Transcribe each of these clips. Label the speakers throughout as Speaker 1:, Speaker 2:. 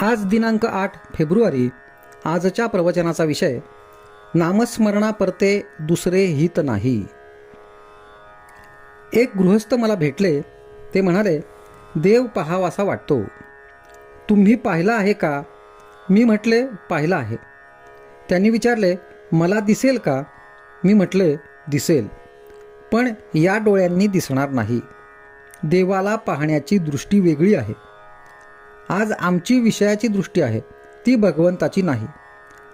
Speaker 1: आज दिनांक 8 फेब्रुवारी. आजच्या प्रवचनाचा विषय नामस्मरणा परते दुसरे हित नाही. एक गृहस्थ मला भेटले. ते म्हणाले, देव पाहावासा वाटतो, तुम्ही पाहिला आहे का? मी म्हटले, पाहिला आहे. त्यांनी विचारले, मला दिसेल का? मी म्हटले, दिसेल, पण या डोळ्यांनी दिसणार नाही. देवाला पाहण्याची दृष्टी वेगळी आहे. आज आमची विषयाची दृष्टी आहे, ती भगवंताची नाही.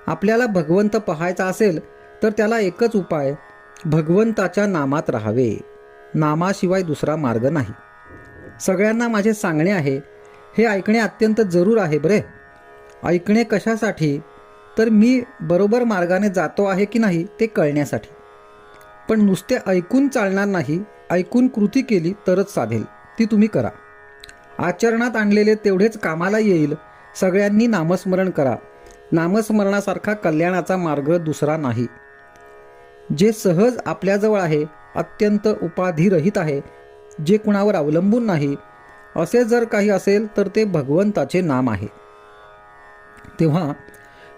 Speaker 1: आपल्याला भगवंत पाहायचा असेल तर त्याला एकच उपाय, भगवंताच्या नामात राहावे. नामाशिवाय दुसरा मार्ग नाही. सगळ्यांना माझे सांगणे आहे, हे ऐकणे अत्यंत जरूर आहे. बरे, ऐकणे कशासाठी? तर मी बरोबर मार्गाने जातो आहे की नाही ते कळण्यासाठी. पण नुसते ऐकून चालणार नाही, ऐकून कृती केली तरच साधेल. ती तुम्ही करा. आचरणात आणलेले तेवढेच कामाला येईल. सगळ्यांनी नामस्मरण करा. नामस्मरणासारखा कल्याणाचा मार्ग दुसरा नाही. जे सहज आपल्याजवळ आहे, अत्यंत उपाधिरहित आहे, जे कुणावर अवलंबून नाही, असे जर काही असेल तर ते भगवंताचे नाम आहे. तेव्हा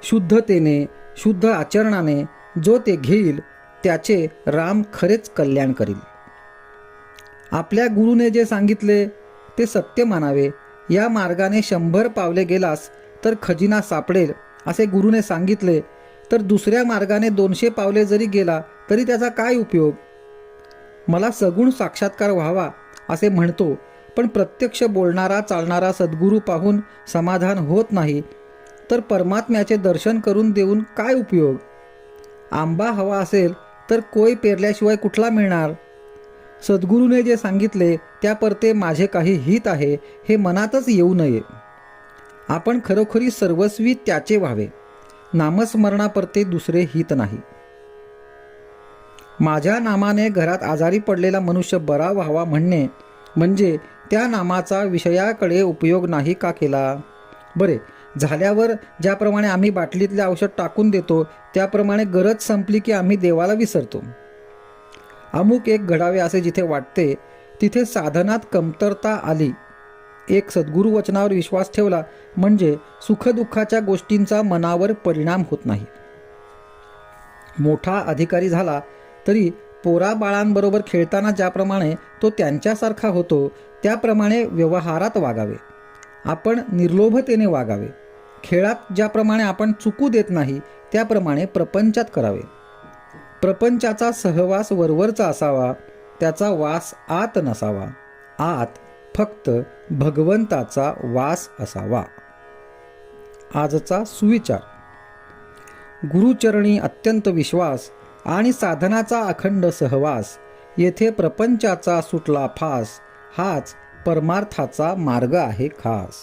Speaker 1: शुद्धतेने, शुद्ध आचरणाने जो ते घेईल त्याचे राम खरेच कल्याण करील. आपल्या गुरुने जे सांगितले ते सत्य मानावे. या मार्गाने 100 पावले गेलास तर खजिना सापडेल असे गुरुने सांगितले, तर दुसऱ्या मार्गाने 200 पावले जरी गेला तरी त्याचा काय उपयोग? मला सगुण साक्षात्कार व्हावा असे म्हणतो, पण प्रत्यक्ष बोलणारा चालणारा सद्गुरू पाहून समाधान होत नाही, तर परमात्म्याचे दर्शन करून देऊन काय उपयोग? आंबा हवा असेल तर कोय पेरल्याशिवाय कुठला मिळणार? सद्गुरूने जे सांगितले त्यापरते माझे काही हित आहे हे मनातच येऊ नये. आपण खरोखरी सर्वस्वी त्याचे व्हावे. नामस्मरणापरते दुसरे हित नाही. माझ्या नामाने घरात आजारी पडलेला मनुष्य बरा व्हावा म्हणणे म्हणजे त्या नामाचा विषयाकडे उपयोग नाही का केला? बरे, झाल्यावर ज्याप्रमाणे आम्ही बाटलीतले औषध टाकून देतो त्याप्रमाणे गरज संपली की आम्ही देवाला विसरतो. अमुक एक घडावे असे जिथे वाटते तिथे साधनात कमतरता आली. एक सद्गुरू वचनावर विश्वास ठेवला म्हणजे सुखदुःखाच्या गोष्टींचा मनावर परिणाम होत नाही. मोठा अधिकारी झाला तरी पोरा बाळांबरोबर खेळताना ज्याप्रमाणे तो त्यांच्यासारखा होतो त्याप्रमाणे व्यवहारात वागावे. आपण निर्लोभतेने वागावे. खेळात ज्याप्रमाणे आपण चुकू देत नाही त्याप्रमाणे प्रपंचात करावे. प्रपंचाचा सहवास वरवरचा असावा, त्याचा वास आत नसावा. आत फक्त भगवंताचा वास असावा. आजचा सुविचार. गुरुचरणी अत्यंत विश्वास आणि साधनाचा अखंड सहवास. येथे प्रपंचाचा सुटला फास. हाच परमार्थाचा मार्ग आहे खास.